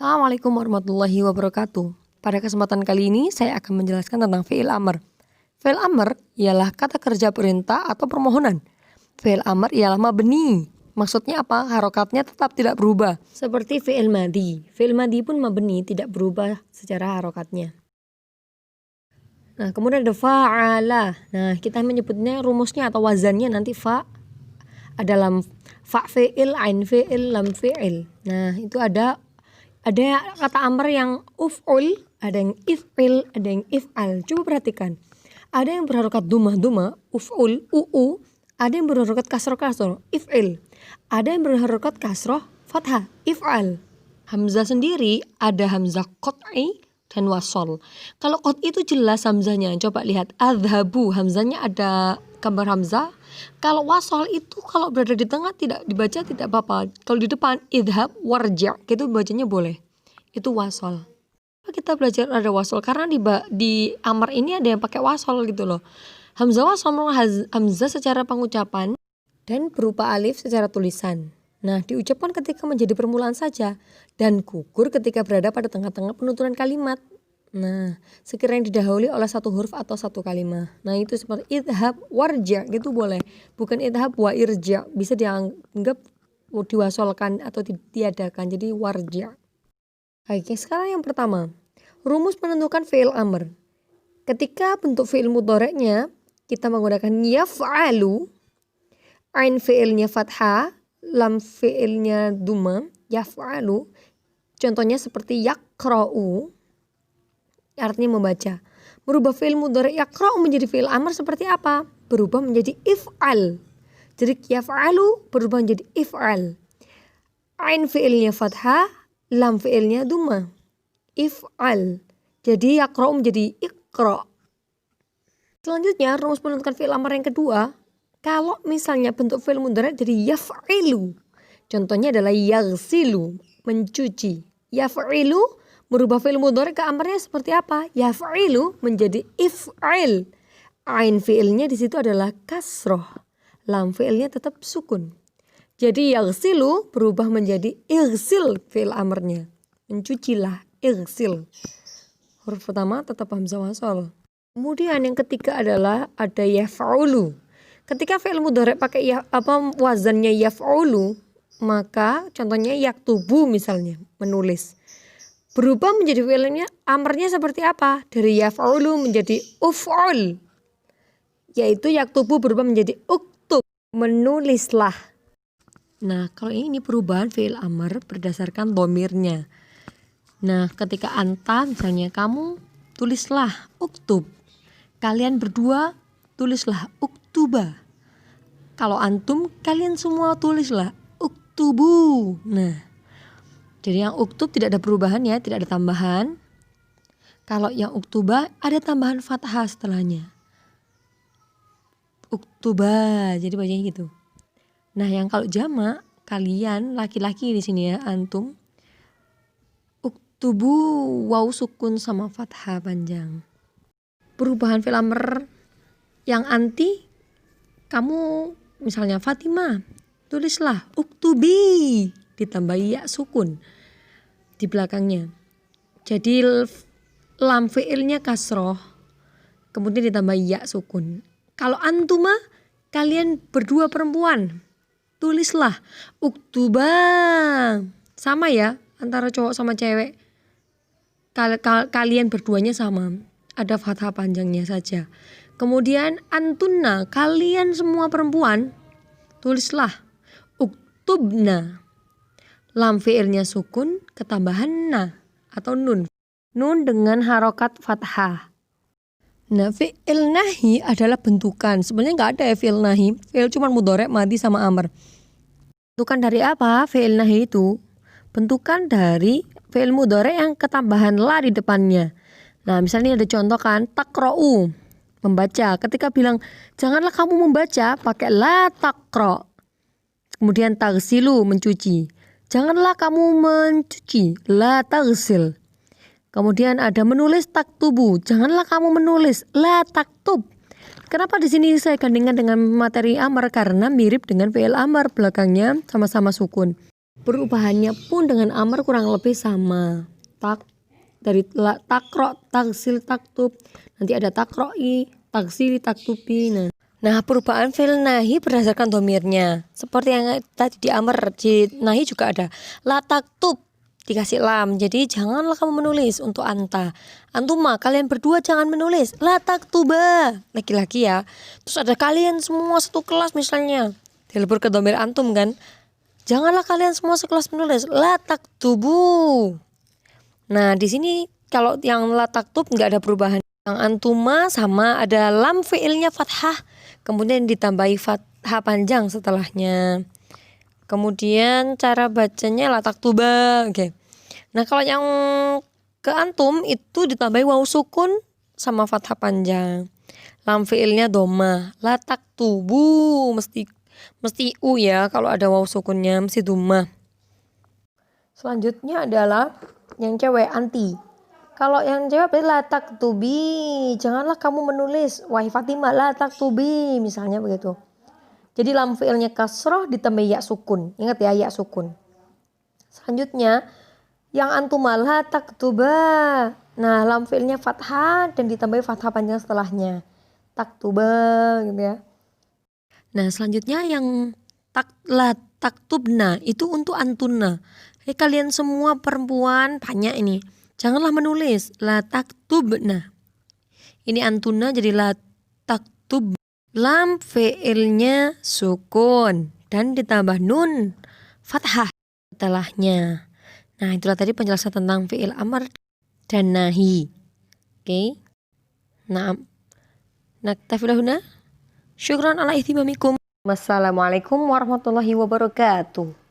Assalamualaikum warahmatullahi wabarakatuh. Pada kesempatan kali ini saya akan menjelaskan tentang fi'il amr. Fi'il amr ialah kata kerja perintah atau permohonan. Fi'il amr ialah mabni. Maksudnya apa? Harokatnya tetap tidak berubah. Seperti fi'il madi. Fi'il madi pun mabni, tidak berubah secara harokatnya. Nah, kemudian ada fa'ala. Nah, kita menyebutnya rumusnya atau wazannya nanti fa dalam fa fi'il, ain fi'il, lam fi'il. Nah, itu ada kata amr yang uf'ul, ada yang if'il, ada yang if'al. Coba perhatikan. Ada yang berharokat duma, uf'ul, u'u. Ada yang berharokat kasroh, if'il. Ada yang berharokat kasroh, fathah, if'al. Hamzah sendiri ada hamzah qat'i dan wasol. Kalau qat'i itu jelas hamzahnya. Coba lihat adhabu, hamzahnya ada gambar hamzah. Kalau wasol itu kalau berada di tengah tidak dibaca tidak apa-apa. Kalau di depan idhab warja' gitu bacanya boleh. Itu wasol. Kita belajar ada wasol karena di amar ini ada yang pakai wasol gitu loh. Hamzah wasol hamzah secara pengucapan dan berupa alif secara tulisan. Nah, diucapkan ketika menjadi permulaan saja dan gugur ketika berada pada tengah-tengah penuturan kalimat. Nah, sekiranya didahului oleh satu huruf atau satu kalimat. Nah, itu seperti idhab warja gitu boleh. Bukan idhab wa irja. Bisa dianggap diwasolkan atau ditiadakan. Jadi warja. Oke, sekarang yang pertama. Rumus menentukan fi'il amr. Ketika bentuk fi'il mudhari'nya kita menggunakan yaf'alu. Ain fi'ilnya fathah, lam fi'ilnya duma, yaf'alu. Contohnya seperti yaqra'u. Artinya membaca. Merubah fi'il mudhari' yaqra'u menjadi fi'il amr seperti apa? Berubah menjadi if'al. Jadi yaf'alu berubah menjadi if'al. Ain fi'ilnya fathah, lam fi'ilnya duma. If'al. Jadi yaqra'u menjadi iqra'. Selanjutnya rumus menentukan fi'il amr yang kedua. Kalau misalnya bentuk fi'il mudhari' jadi yaf'ilu. Contohnya adalah yaghsilu, mencuci. Yaf'ilu merubah fi'il mudhari' ke amrnya seperti apa? Yaf'ilu menjadi if'il. Ain fi'ilnya di situ adalah kasroh. Lam fi'ilnya tetap sukun. Jadi yaghsilu berubah menjadi ighsil fi'il amrnya. Mencucilah, ighsil. Huruf pertama tetap hamzah wasol. Kemudian yang ketiga adalah ada yaf'ulu. Ketika fi'il mudhari' pakai wazannya yaf'ulu, maka contohnya yaktubu misalnya, menulis. Berubah menjadi fi'ilnya amrnya seperti apa? Dari yaf'ulu menjadi uf'ul. Yaitu yaktubu berubah menjadi uktub, menulislah. Nah, kalau ini perubahan fi'il amr berdasarkan dhamirnya. Nah, ketika anta misalnya kamu tulislah uktub. Kalian berdua tulislah uktuba. Kalau antum kalian semua tulislah uktubu. Nah, jadi yang uktub tidak ada perubahan ya, tidak ada tambahan. Kalau yang uktuba ada tambahan fathah setelahnya. Uktuba, jadi bacanya gitu. Nah, yang kalau jamak kalian laki-laki di sini ya, antum. Uktubu waw sukun sama fathah panjang. Perubahan fi'il amr yang anti, kamu misalnya Fatimah, tulislah uktubi ditambah ya sukun di belakangnya. Jadi lam fi'ilnya kasroh, kemudian ditambah ya sukun. Kalau antuma, kalian berdua perempuan, tulislah uktuba. Sama ya, antara cowok sama cewek. Kalian berduanya sama, ada fathah panjangnya saja. Kemudian antunna, kalian semua perempuan, tulislah uktubna. Lam fi'ilnya sukun, ketambahan na atau nun. Nun dengan harokat fathah. Nah, fi'il nahi adalah bentukan. Sebenarnya nggak ada ya fi'il nahi. Fi'il cuma mudhari', madi sama amr. Bentukan dari apa? Fi'il nahi itu bentukan dari fi'il mudhari' yang ketambahan la di depannya. Nah, misalnya ada contoh kan, taqra'u, membaca. Ketika bilang janganlah kamu membaca, pakai la taqra'. Kemudian taghsilu, mencuci. Janganlah kamu mencuci, la taghsil. Kemudian ada menulis taktubu, janganlah kamu menulis, la taktub. Kenapa di sini saya gandingkan dengan materi amar? Karena mirip dengan fi'il amar, belakangnya sama-sama sukun. Perubahannya pun dengan amar kurang lebih sama. Dari takro, taksil, taktub. Nanti ada takroi, taksili, taktubi. Nah, perubahan fi'il nahi berdasarkan domirnya. Seperti yang tadi di amar, di nahi juga ada. La taktub, dikasih lam. Jadi janganlah kamu menulis untuk anta. Antuma, kalian berdua jangan menulis. La taktuba, laki-laki ya. Terus ada kalian semua satu kelas misalnya. Dilebur ke domir antum kan. Janganlah kalian semua sekelas menulis. La taktubu. Nah, di sini kalau yang la taktub nggak ada perubahan. Yang antuma sama ada lam fi'ilnya fathah. Kemudian ditambahi fathah panjang setelahnya. Kemudian cara bacanya la taktuba. Oke. Nah, kalau yang ke antum itu ditambahi waw sukun sama fathah panjang. Lam fi'ilnya doma. La taktubu mesti u ya, kalau ada waw sukunnya mesti doma. Selanjutnya adalah yang cewek anti. Kalau yang cewek berarti la taktubi, janganlah kamu menulis. Wahai Fatimah, la taktubi, misalnya begitu. Jadi lam fi'ilnya kasroh ditambah ya sukun. Ingat ya, ya sukun. Selanjutnya yang antuma la taktuba. Nah, lam fi'ilnya fathah dan ditambahi fathah panjang setelahnya. Taktuba gitu ya. Nah, selanjutnya yang la taktubna itu untuk antuna. Kalian semua perempuan banyak ini. Janganlah menulis la taktubna. Ini antuna jadi la taktub. Lam fi'ilnya sukun dan ditambah nun fathah setelahnya. Nah, itulah tadi penjelasan tentang fi'il amar dan nahi. Oke. Nah, naktafilahuna. Syukran ala ihtimamikum. Wassalamualaikum warahmatullahi wabarakatuh.